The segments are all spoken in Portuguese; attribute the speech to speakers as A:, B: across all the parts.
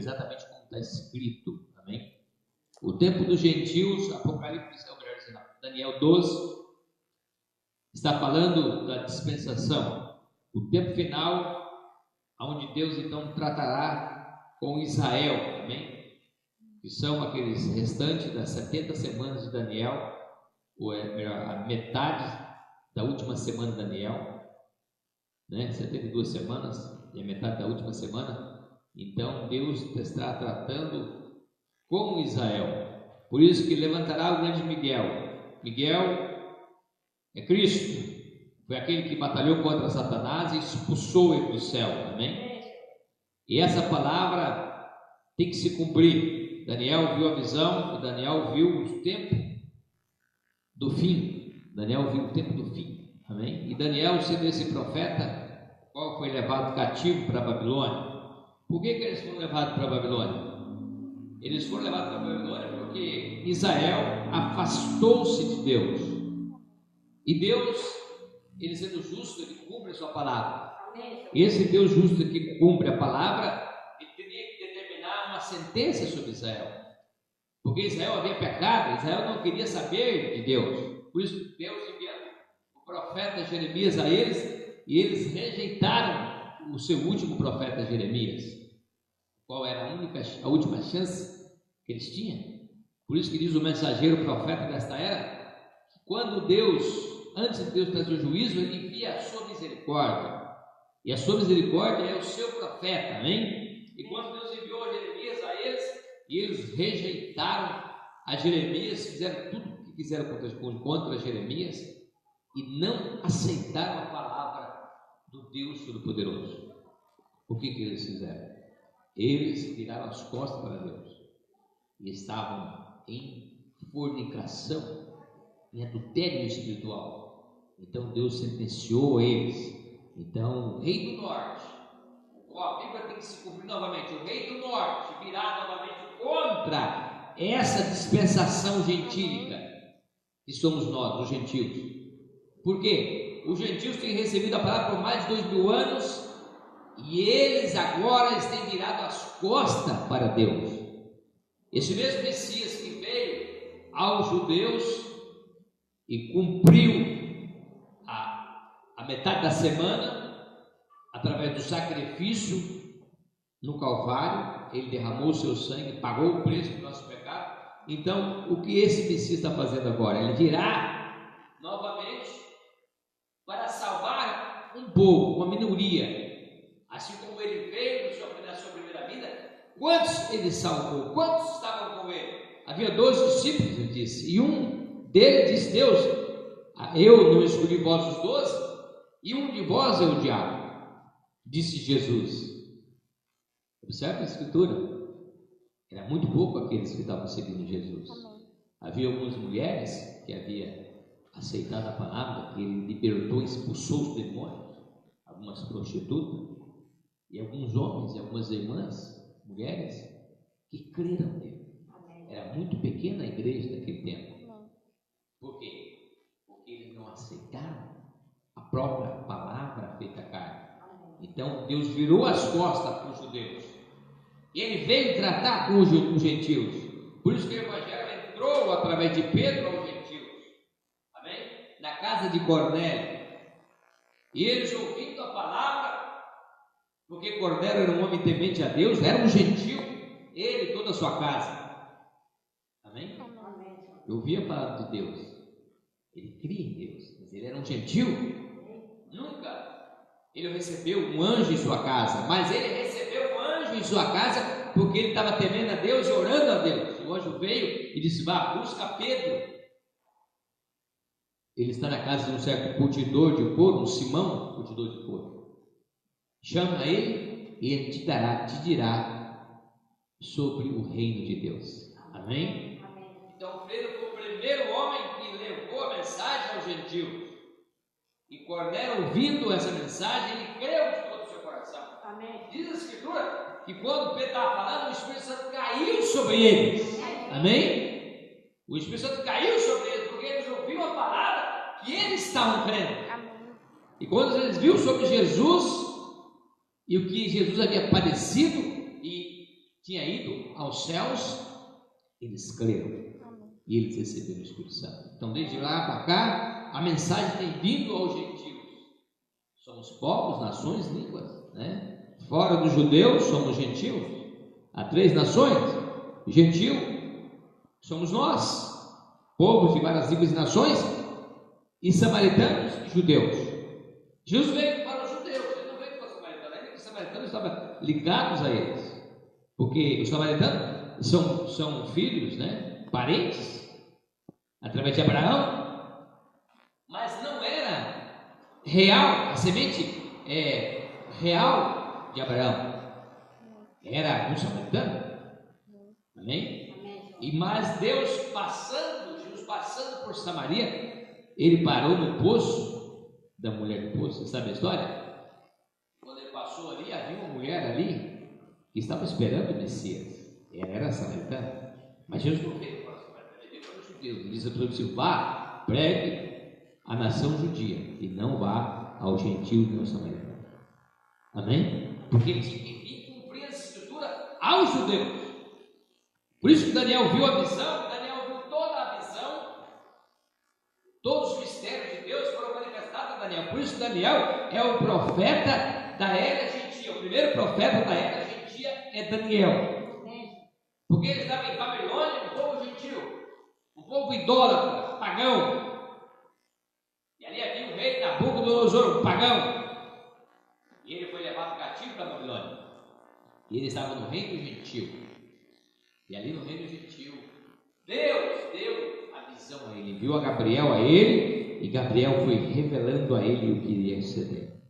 A: exatamente como está escrito. Amém? O tempo dos gentios, Apocalipse, Daniel 12, está falando da dispensação, o tempo final, onde Deus então tratará com Israel, amém? Que são aqueles restantes das 70 semanas de Daniel, ou a metade da última semana de Daniel, né? 72 semanas, e a metade da última semana. Então Deus está tratando com Israel. Por isso que levantará o grande Miguel. Miguel é Cristo, foi aquele que batalhou contra Satanás e expulsou ele do céu, amém? E essa palavra tem que se cumprir. Daniel viu a visão, e Daniel viu o tempo do fim. Daniel viu o tempo do fim, amém? E Daniel, sendo esse profeta, qual foi levado cativo para a Babilônia? Por que eles foram levados para a Babilônia? Eles foram levados para a Babilônia porque Israel afastou-se de Deus. E Deus, ele sendo justo, ele cumpre a sua palavra. Esse Deus justo que cumpre a palavra, ele teria que determinar uma sentença sobre Israel. Porque Israel havia pecado, Israel não queria saber de Deus. Por isso Deus enviou o profeta Jeremias a eles, e eles rejeitaram o seu último profeta Jeremias. Qual era a última chance que eles tinham? Por isso que diz o mensageiro profeta desta era, que quando Deus, antes de Deus trazer o juízo, ele envia a sua misericórdia, e a sua misericórdia é o seu profeta, amém? E quando Deus enviou Jeremias a eles, e eles rejeitaram a Jeremias, fizeram tudo o que quiseram contra Jeremias, e não aceitaram a palavra do Deus Todo-Poderoso. O que eles fizeram? Eles viraram as costas para Deus e estavam em fornicação, em adultério espiritual. Então Deus sentenciou eles. Então o rei do norte, a Bíblia tem que se cumprir novamente, o rei do norte virá novamente contra essa dispensação gentílica que somos nós, os gentios. Por quê? Os gentios têm recebido a palavra por mais de 2000 anos, e eles agora têm virado as costas para Deus. Esse mesmo Messias que veio aos judeus e cumpriu a metade da semana, através do sacrifício no Calvário, ele derramou o seu sangue, pagou o preço do nosso pecado. Então, o que esse Messias está fazendo agora? Ele virá novamente para salvar um povo, uma minoria. Assim como ele veio na sua primeira vida, quantos ele salvou? Quantos estavam com ele? Havia 12 discípulos, ele disse, e um deles disse: Deus, eu não escolhi vós os 12, e um de vós é o diabo, disse Jesus. Observe a escritura, era muito pouco aqueles que estavam seguindo Jesus. Havia algumas mulheres que haviam aceitado a palavra, que ele libertou e expulsou os demônios, algumas prostitutas, e alguns homens e algumas irmãs, mulheres, que creram nele. Era muito pequena a igreja daquele tempo. Por quê? Porque eles não aceitaram a própria palavra feita carne. Então Deus virou as costas para os judeus, e ele veio tratar com os gentios. Por isso que o evangelho entrou através de Pedro aos gentios, amém? Na casa de Cornélio, e eles ouvindo a palavra, porque Cornélio era um homem temente a Deus, era um gentil, ele e toda a sua casa, amém? Eu ouvia falar de Deus, ele cria em Deus, mas ele era um gentil. Nunca ele recebeu um anjo em sua casa, mas ele recebeu um anjo em sua casa porque ele estava temendo a Deus e orando a Deus. O anjo veio e disse: vá, busca Pedro. Ele está na casa de um certo curtidor de couro, um Simão, curtidor de couro. Chama ele e ele te dirá sobre o reino de Deus. Amém? Então Pedro foi o primeiro homem que levou a mensagem aos gentios. E Cornélio, ouvindo essa mensagem, ele creu de todo o seu coração. Amém. Diz a escritura que quando Pedro estava falando, o Espírito Santo caiu sobre eles. Amém? O Espírito Santo caiu sobre eles porque eles ouviram a palavra que eles estavam crendo. Amém. E quando eles viram sobre Jesus e o que Jesus havia padecido e tinha ido aos céus, eles creram e eles receberam o Espírito Santo. Então, desde lá para cá, a mensagem tem vindo aos gentios. Somos povos, nações, línguas, né? Fora dos judeus, somos gentios. Há 3 nações: gentil, somos nós, povos de várias línguas e nações, e samaritanos e judeus. Jesus veio para os judeus, ele não veio para os samaritanos, ainda que os samaritanos estavam ligados a eles, porque os samaritanos são filhos, né, parentes, através de Abraão, mas não era real, a semente real de Abraão, era um samaritano. Amém? Mas Jesus passando por Samaria, ele parou no poço da mulher do poço. Você sabe a história? Quando ele passou ali, havia uma mulher ali que estava esperando o Messias. Ela era samaritana, mas Jesus não veio para os samaritanos, ele veio para os judeus. Ele disse para o vá, pregue a nação judia e não vá ao gentio e ao samaritano. Amém? Porque ele tinha que vir cumprir essa escritura aos judeus. Por isso que Daniel viu a visão, Daniel viu toda a visão, todos os mistérios de Deus foram manifestados a Daniel. Por isso Daniel é o profeta da era gentia. O primeiro profeta da era gentia é Daniel. Porque ele estava em Babilônia, um povo gentil, um povo idólatra, pagão. E ali havia o rei Nabucodonosor, um pagão. E ele foi levado cativo para Babilônia. E ele estava no reino gentil. E ali no reino gentil, Deus deu a visão a ele, enviou a Gabriel a ele, e Gabriel foi revelando a ele o que iria suceder.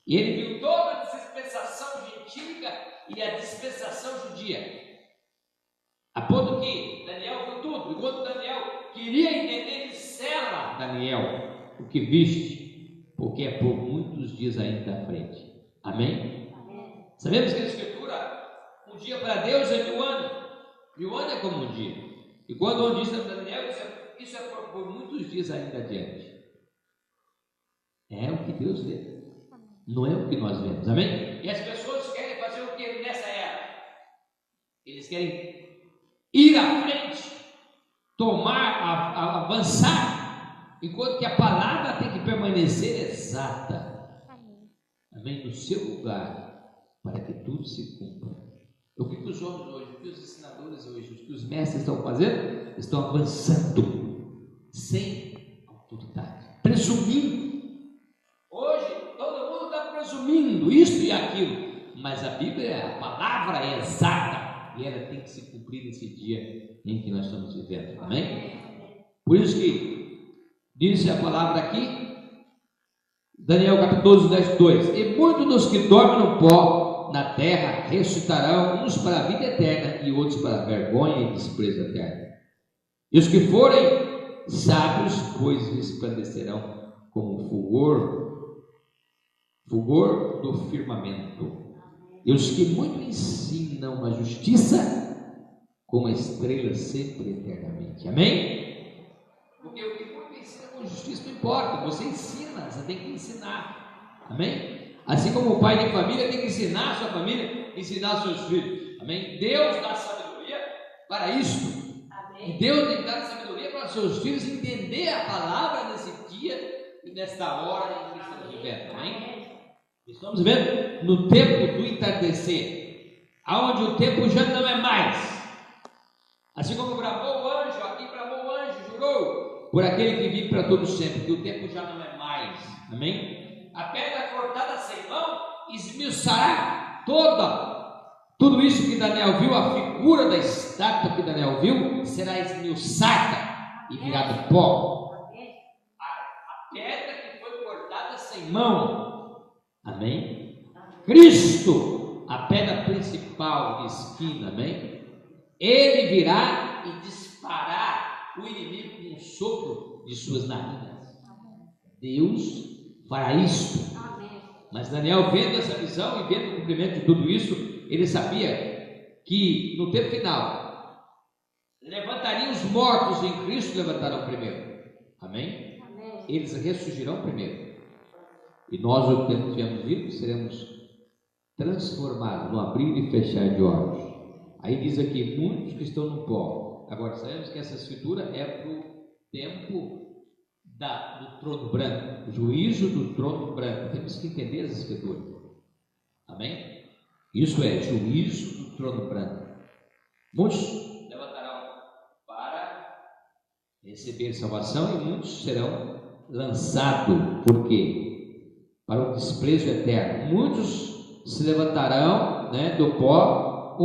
A: E ele viu toda a dispensação gentílica e a dispensação judia, a ponto que Daniel viu tudo. E quando Daniel queria entender, ele sela Daniel, o que viste, porque é por muitos dias ainda à frente. Amém? Sabemos que a Escritura, um dia para Deus é 1000 anos. 1000 anos é como um dia. E quando um dia está Daniel, isso é por muitos dias ainda adiante. É o que Deus vê, não é o que nós vemos. Amém? E as pessoas querem fazer o que nessa era? Eles querem ir à frente, avançar, enquanto que a palavra tem que permanecer exata. Amém? No seu lugar, para que tudo se cumpra. O que os homens hoje, o que os ensinadores hoje, o que os mestres estão fazendo? Estão avançando sem autoridade, presumindo. Hoje todo mundo está presumindo isso e aquilo, mas a Bíblia, a palavra é exata e ela tem que se cumprir nesse dia em que nós estamos vivendo. Amém? Por isso que diz a palavra aqui, Daniel capítulo 12, verso 2: e muitos dos que dormem no pó na terra ressuscitarão, uns para a vida eterna e outros para a vergonha e desprezo eterno. E os que forem sábios, pois resplandecerão como o fulgor do firmamento. E os que muito ensinam a justiça, como a estrela sempre eternamente. Amém? Porque o que muito ensina com justiça não importa, você ensina, você tem que ensinar. Amém? Assim como o pai de família tem que ensinar a sua família, ensinar os seus filhos. Amém? Deus dá sabedoria para isso. Amém. E Deus tem que dar sabedoria para os seus filhos entender a palavra nesse dia e nesta hora em que estamos vivendo. Amém? Estamos vivendo no tempo do entardecer, aonde o tempo já não é mais. Assim como bramou o anjo, aqui bramou o anjo, jurou por aquele que vive para todos sempre, que o tempo já não é mais. Amém? A pedra cortada sem mão esmiuçará tudo isso que Daniel viu, a figura da estátua que Daniel viu, será esmiuçada e virada pó. A pedra que foi cortada sem mão. Amém? Cristo, a pedra principal de espina. Amém? Ele virá e disparar o inimigo com um sopro de suas narinas. Deus fará isso. Mas Daniel, vendo essa visão e vendo o cumprimento de tudo isso, ele sabia que no tempo final levantariam os mortos em Cristo, levantarão primeiro. Amém? Eles ressurgirão primeiro. E nós, o que estivermos vivos, seremos transformados no abrir e fechar de olhos. Aí diz aqui, muitos que estão no pó. Agora, sabemos que essa escritura é para o tempo do trono branco, o juízo do trono branco. Temos que entender essa escritura. Amém? Isso é, juízo do trono branco. Muitos levantarão para receber salvação e muitos serão lançados. Por quê? Para o desprezo eterno. Muitos se levantarão, do pó,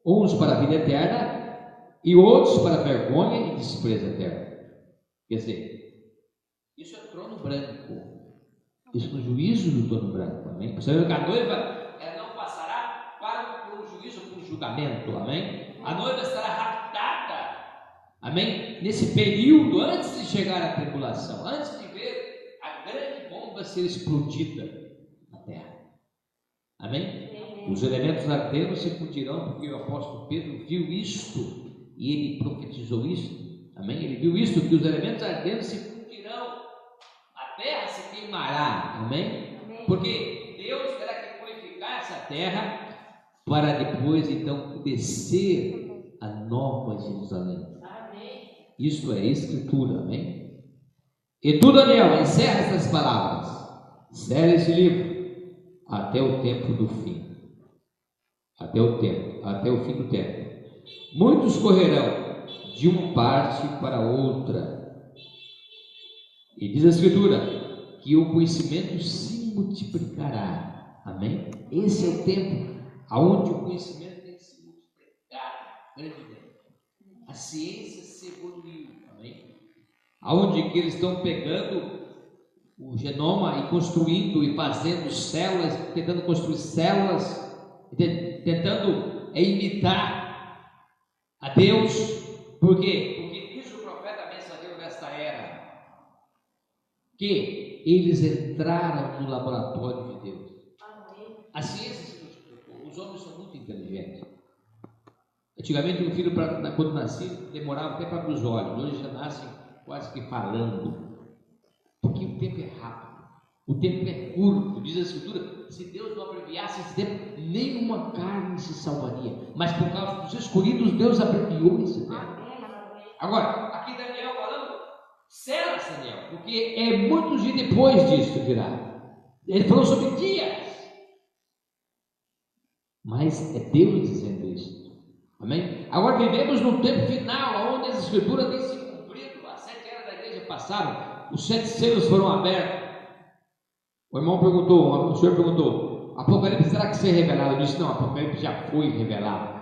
A: uns para a vida eterna e outros para a vergonha e desprezo eterno. Quer dizer, isso é trono branco. Isso no juízo do trono branco. Amém? Você vê que a noiva não passará para o juízo, para o julgamento. Amém? A noiva estará raptada. Amém? Nesse período, antes de chegar à tribulação, antes de ver a grande bomba ser explodida na terra. Amém? Os elementos ardendo se fundirão, porque o apóstolo Pedro viu isto e ele profetizou isto. Amém? Ele viu isto, que os elementos ardendo se fundirão, a terra se queimará. Amém? Porque Deus terá que purificar essa terra para depois então descer a nova Jerusalém. Amém. Isto é escritura. Amém? E tu, Daniel, encerra essas palavras, encerra esse livro até o tempo do fim. Até o fim do tempo. Muitos correrão de uma parte para outra. E diz a escritura que o conhecimento se multiplicará. Amém? Esse é o tempo aonde o conhecimento tem que se multiplicar grandemente. A ciência se evoluiu. Amém? Aonde que eles estão pegando o genoma e construindo e fazendo células, tentando construir células, tentando imitar a Deus. Por quê? Porque diz o profeta mensageiro desta era que eles entraram no laboratório de Deus. A ciência se multiplicou. Os homens são muito inteligentes. Antigamente o filho, quando nascia, demorava até para abrir os olhos. Hoje já nascem quase que falando. Porque o tempo é rápido. O tempo é curto. Diz a escritura, se Deus não abreviasse esse tempo, nenhuma carne se salvaria. Mas por causa dos escolhidos, Deus abreviou esse tempo. Agora, aqui Daniel falando, será, Daniel, porque é muitos dias depois disso virá. Ele falou sobre dias. Mas é Deus dizendo isso. Amém? Agora vivemos no tempo final, onde as escrituras têm se cumprido. As 7 eras da igreja passaram, os 7 selos foram abertos. O irmão perguntou, o senhor perguntou, Apocalipse será que será revelado? Eu disse, não, Apocalipse já foi revelado.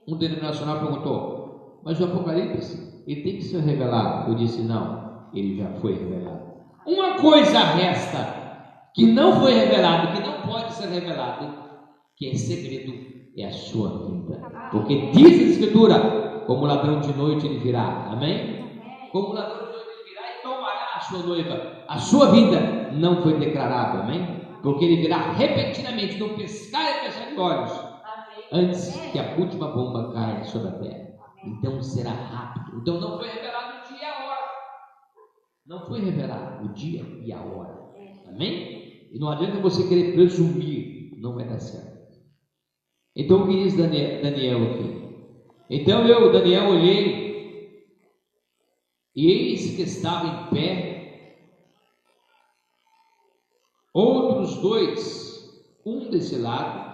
A: Um denominacional perguntou, mas o Apocalipse, ele tem que ser revelado? Eu disse, não, ele já foi revelado. Uma coisa resta, que não foi revelado, que não pode ser revelado, que é segredo, é a sua vida. Porque diz a escritura, como ladrão de noite ele virá. Amém? Como ladrão de noite ele virá e tomará a sua noiva. A sua vida não foi declarada, amém? Porque ele virá repentinamente, no piscar e fechar de olhos, antes que a última bomba caia sobre a terra. Então será rápido. Então não foi revelado o dia e a hora. Não foi revelado o dia e a hora. Amém? E não adianta você querer presumir, não vai dar certo. Então o que diz Daniel aqui? Então eu, Daniel, olhei, e eis que estava em pé outros 2, um desse lado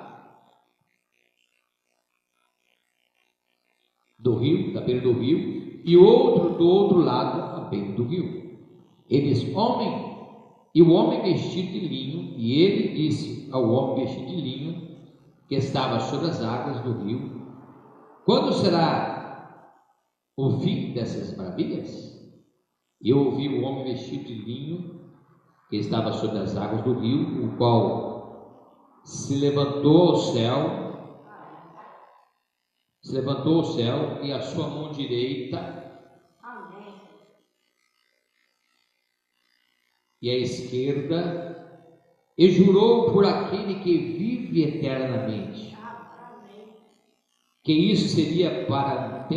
A: do rio, da beira do rio, e outro do outro lado, da beira do rio. Ele disse, o homem vestido de linho, e ele disse ao homem vestido de linho, que estava sobre as águas do rio, quando será o fim dessas maravilhas? E eu ouvi o homem vestido de linho, que estava sobre as águas do rio, o qual se levantou ao céu, e a sua mão direita e a esquerda, e jurou por aquele que vive eternamente, que isso seria para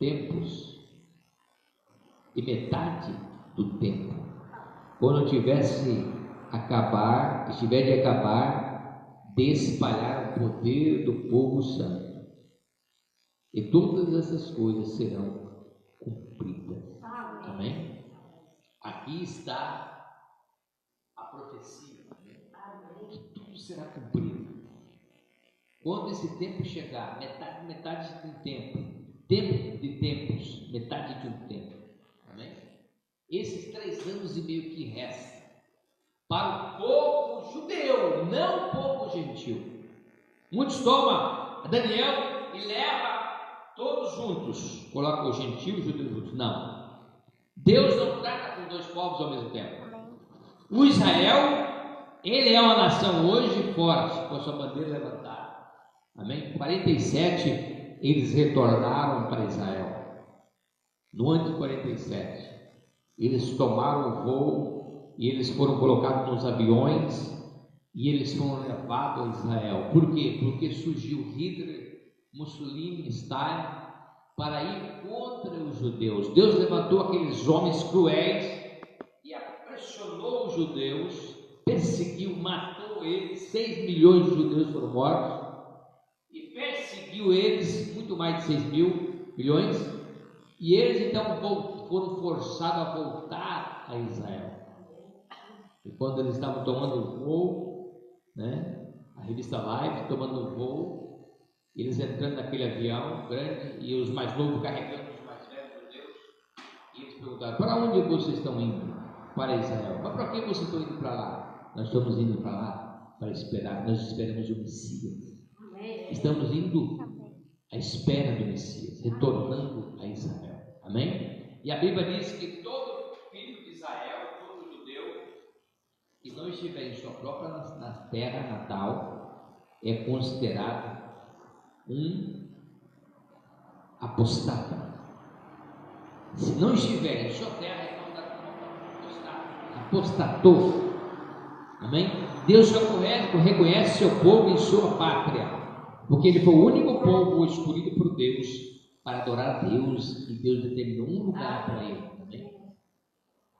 A: tempos e metade do tempo, quando estiver de acabar de espalhar o poder do povo santo. E todas essas coisas serão cumpridas. Amém? Aqui está a profecia, que tudo será cumprido. Quando esse tempo chegar, metade de um tempo de tempos, metade de um tempo. Amém? Esses 3 anos e meio que restam para o povo judeu, não o povo gentil. Muitos tomam Daniel e leva todos juntos, coloca o gentil e o judeu juntos. Não, Deus não trata com 2 povos ao mesmo tempo. O Israel, ele é uma nação hoje forte, com a sua bandeira levantada. Amém? 47 eles retornaram para Israel. No ano de 47 eles tomaram o voo e eles foram colocados nos aviões e eles foram levados a Israel. Por quê? Porque surgiu Hitler, Mussolini, Stalin para ir contra os judeus. Deus levantou aqueles homens cruéis e pressionou os judeus, perseguiu, matou eles. 6 milhões de judeus foram mortos e perseguiu eles, muito mais de 6 milhões, e eles então foram forçados a voltar a Israel. E quando eles estavam tomando o voo, a revista Live tomando o voo, eles entrando naquele avião grande e os mais novos carregando os mais velhos judeus, e eles perguntaram: para onde vocês estão indo? Para Israel. Mas para que vocês estão indo para lá? Nós estamos indo para lá para esperar, nós esperamos o Messias. Estamos indo à espera do Messias, retornando a Israel. Amém? E a Bíblia diz que todo filho de Israel, todo judeu que não estiver em sua própria na terra natal, é considerado um apostata. Se não estiver em sua terra, é considerado um apostatou. Amém? Deus reconhece seu povo em sua pátria, porque ele foi o único povo escolhido por Deus para adorar a Deus, e Deus determinou um lugar para ele, amém?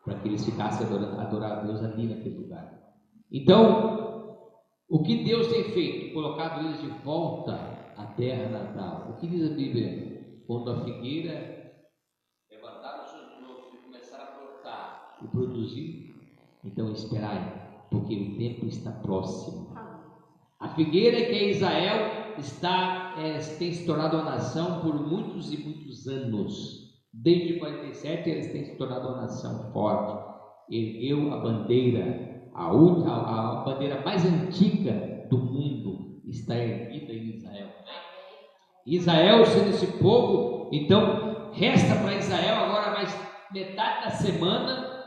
A: Para que eles ficassem adorar a Deus ali naquele lugar. Então, o que Deus tem feito? Colocado eles de volta à terra natal. O que diz a Bíblia? Quando a figueira levantar os seus brotos e começar a brotar e produzir, então esperai, porque o tempo está próximo. A figueira que é Israel tem se tornado uma nação por muitos e muitos anos. Desde 47 eles têm se tornado uma nação forte. Ergueu a bandeira, a bandeira mais antiga do mundo está erguida em Israel. Israel sendo esse povo, então resta para Israel agora mais metade da semana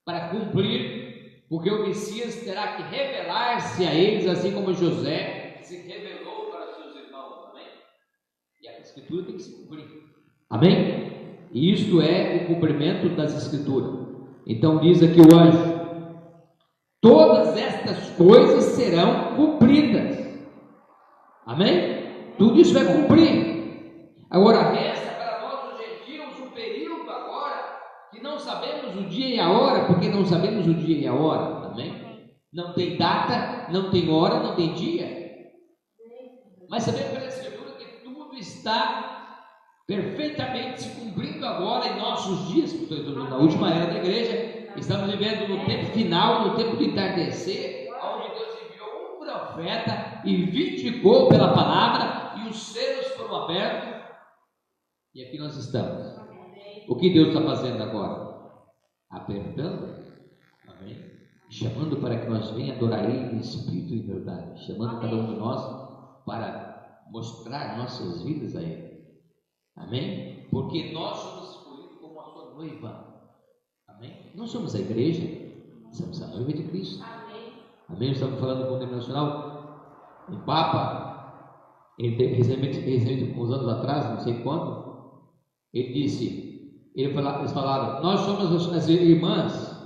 A: para cumprir, porque o Messias terá que revelar-se a eles, assim como José se revelou para seus irmãos. Amém? E a Escritura tem que se cumprir. Amém? E isto é o cumprimento das Escrituras. Então diz aqui o anjo: todas estas coisas serão cumpridas. Amém? Tudo isso vai cumprir. Agora resta para nós os gentios um período agora que não sabemos o dia e a hora, porque não sabemos o dia e a hora. Amém? Não tem data, não tem hora, não tem dia. Mas sabemos pela Escritura que tudo está perfeitamente se cumprindo agora em nossos dias. Na última era da igreja, estamos vivendo no tempo final, no tempo do entardecer, onde Deus enviou um profeta e vindicou pela palavra, e os selos foram abertos, e aqui nós estamos. O que Deus está fazendo agora? Apertando, amém? Chamando para que nós venhamos adorar Ele em espírito e verdade, chamando cada um de nós para mostrar nossas vidas a Ele. Amém? Porque nós somos escolhidos como a sua noiva. Amém? Não somos a igreja, somos a noiva de Cristo. Amém? Estamos falando com o tempo nacional. O Papa, recentemente, uns anos atrás, não sei quando, eles falaram: nós somos as irmãs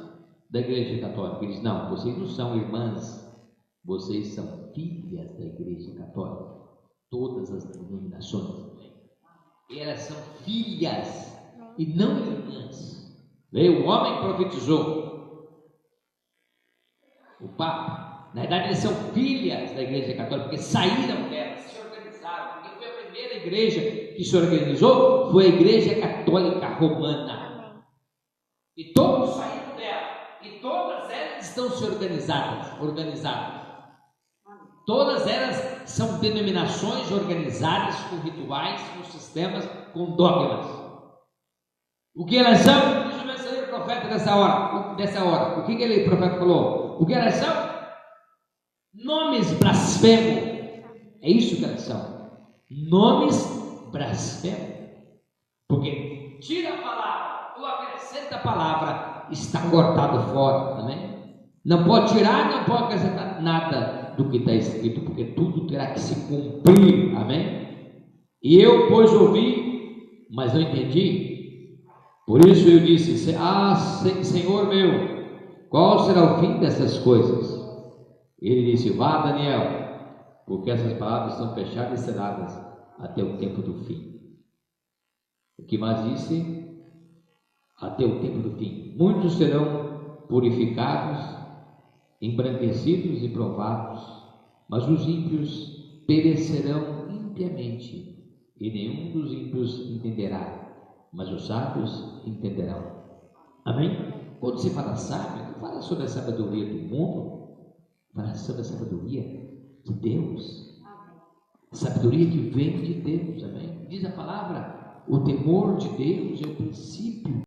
A: da igreja católica. Ele disse: não, vocês não são irmãs, vocês são filhas da igreja católica. Todas as denominações, elas são filhas e não irmãs. Veio o homem que profetizou, o Papa, Na verdade, eles são filhas da Igreja Católica, porque saíram dela, se organizaram. Porque foi a primeira igreja que se organizou, foi a Igreja Católica Romana. E todos saíram dela, e todas elas estão se organizadas. Todas elas são denominações organizadas com rituais, com sistemas, com dogmas. O que elas são? Deixa eu ver se eu li o profeta dessa hora. O que o profeta falou? O que elas são? Nomes blasfemos. É isso que elas são. Nomes blasfemos. Porque tira a palavra ou acrescenta a palavra, está cortado fora. Amém? Não pode tirar, não pode acrescentar nada do que está escrito, porque tudo terá que se cumprir. Amém? E eu, pois, ouvi, mas não entendi. Por isso eu disse: Senhor meu, qual será o fim dessas coisas? Ele disse: vá, Daniel, porque essas palavras estão fechadas e seladas até o tempo do fim. O que mais disse? Até o tempo do fim. Muitos serão purificados, embranquecidos e provados, mas os ímpios perecerão impiamente, e nenhum dos ímpios entenderá, mas os sábios entenderão. Amém? Quando se fala sábio, não fala sobre a sabedoria do mundo, fala sobre a sabedoria de Deus, sabedoria que vem de Deus. Amém? Diz a palavra: o temor de Deus é o princípio